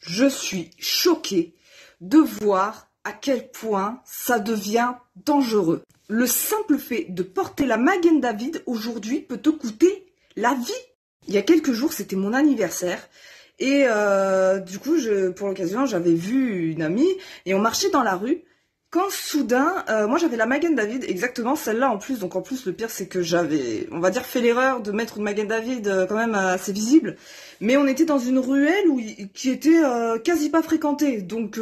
Je suis choquée de voir à quel point ça devient dangereux. Le simple fait de porter la Magen David aujourd'hui peut te coûter la vie. Il y a quelques jours, c'était mon anniversaire. Et du coup, pour l'occasion, j'avais vu une amie et on marchait dans la rue. Quand soudain, moi j'avais la Magen David, exactement celle-là en plus. Donc en plus, le pire c'est que j'avais, on va dire, fait l'erreur de mettre une Magen David quand même assez visible. Mais on était dans une ruelle qui était quasi pas fréquentée. Donc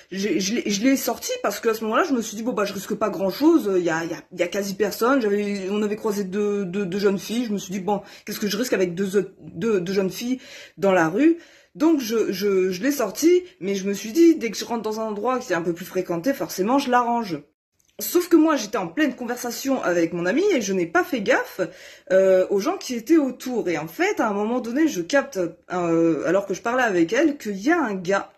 je l'ai sortie parce qu'à ce moment-là, je me suis dit bon bah je risque pas grand-chose. Il y a quasi personne. On avait croisé deux jeunes filles. Je me suis dit bon qu'est-ce que je risque avec deux jeunes filles dans la rue. Donc je l'ai sorti, mais je me suis dit, dès que je rentre dans un endroit qui est un peu plus fréquenté, forcément je l'arrange. Sauf que moi j'étais en pleine conversation avec mon ami et je n'ai pas fait gaffe aux gens qui étaient autour. Et en fait, à un moment donné, je capte, alors que je parlais avec elle, qu'il y a un gars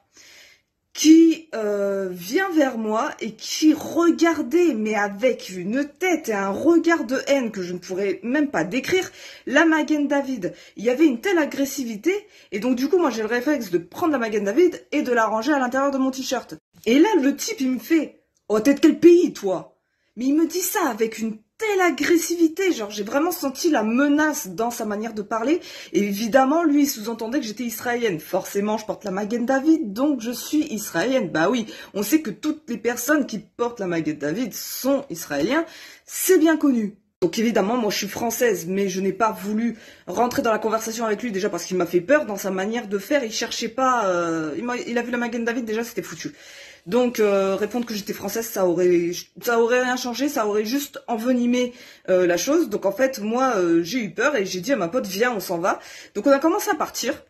qui vient vers moi et qui regardait, mais avec une tête et un regard de haine que je ne pourrais même pas décrire, la Magen David. Il y avait une telle agressivité, et donc du coup, moi j'ai le réflexe de prendre la Magen David et de la ranger à l'intérieur de mon t-shirt. Et là, le type, il me fait « Oh, t'es de quel pays, toi ?» Mais il me dit ça avec une telle agressivité, genre j'ai vraiment senti la menace dans sa manière de parler. Et évidemment, lui, il sous-entendait que j'étais israélienne. Forcément, je porte la Magen David, donc je suis israélienne. Bah oui, on sait que toutes les personnes qui portent la Magen David sont israéliens, c'est bien connu. Donc évidemment, moi je suis française, mais je n'ai pas voulu rentrer dans la conversation avec lui, déjà parce qu'il m'a fait peur dans sa manière de faire. Il cherchait pas, il a vu la Magen David, déjà c'était foutu. Donc répondre que j'étais française, ça aurait rien changé, ça aurait juste envenimé la chose. Donc en fait, moi j'ai eu peur et j'ai dit à ma pote viens, on s'en va. Donc on a commencé à partir.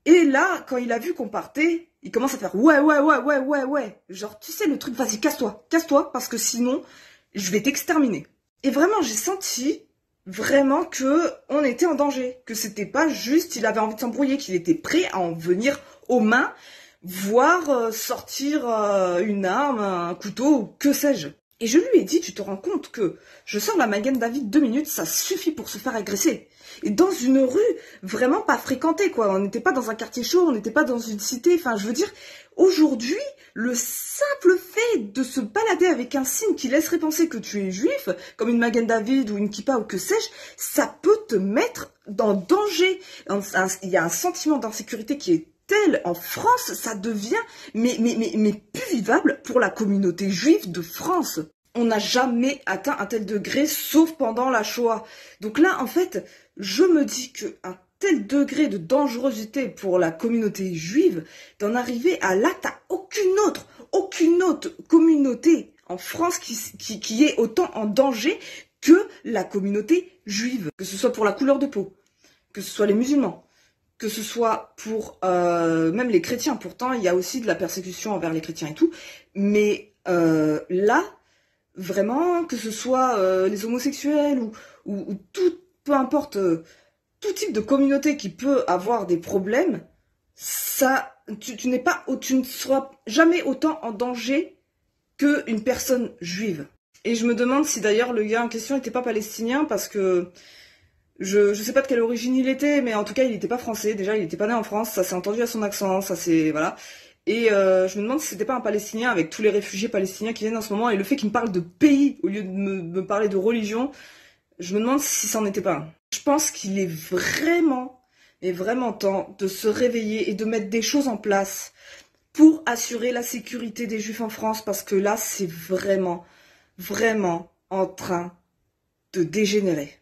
Et là, quand il a vu qu'on partait, il commence à faire ouais. Genre tu sais le truc, vas-y casse-toi parce que sinon je vais t'exterminer. Et vraiment, j'ai senti vraiment que on était en danger, que c'était pas juste, il avait envie de s'embrouiller, qu'il était prêt à en venir aux mains, voire sortir une arme, un couteau, ou que sais-je. Et je lui ai dit, tu te rends compte que je sors la Magen David 2 minutes, ça suffit pour se faire agresser. Et dans une rue vraiment pas fréquentée, quoi. On n'était pas dans un quartier chaud, on n'était pas dans une cité. Enfin, je veux dire, aujourd'hui, le simple fait de se balader avec un signe qui laisserait penser que tu es juif, comme une Magen David ou une kippa ou que sais-je, ça peut te mettre en danger. Il y a un sentiment d'insécurité qui est tel en France, ça devient mais plus vivable pour la communauté juive de France. On n'a jamais atteint un tel degré, sauf pendant la Shoah. Donc là, en fait, je me dis qu'un tel degré de dangerosité pour la communauté juive, d'en arriver à là, t'as aucune autre communauté en France qui est autant en danger que la communauté juive. Que ce soit pour la couleur de peau, que ce soit les musulmans, que ce soit pour même les chrétiens. Pourtant, il y a aussi de la persécution envers les chrétiens et tout. Mais là, vraiment, que ce soit les homosexuels ou tout, peu importe, tout type de communauté qui peut avoir des problèmes, ça, tu ne seras jamais autant en danger qu'une personne juive. Et je me demande si d'ailleurs le gars en question n'était pas palestinien, parce que je sais pas de quelle origine il était, mais en tout cas il n'était pas français. Déjà, il n'était pas né en France, ça s'est entendu à son accent, ça c'est voilà. Et je me demande si c'était pas un Palestinien avec tous les réfugiés palestiniens qui viennent en ce moment, et le fait qu'il me parle de pays au lieu de me parler de religion, je me demande si c'en était pas un. Je pense qu'il est vraiment temps de se réveiller et de mettre des choses en place pour assurer la sécurité des Juifs en France, parce que là c'est vraiment en train de dégénérer.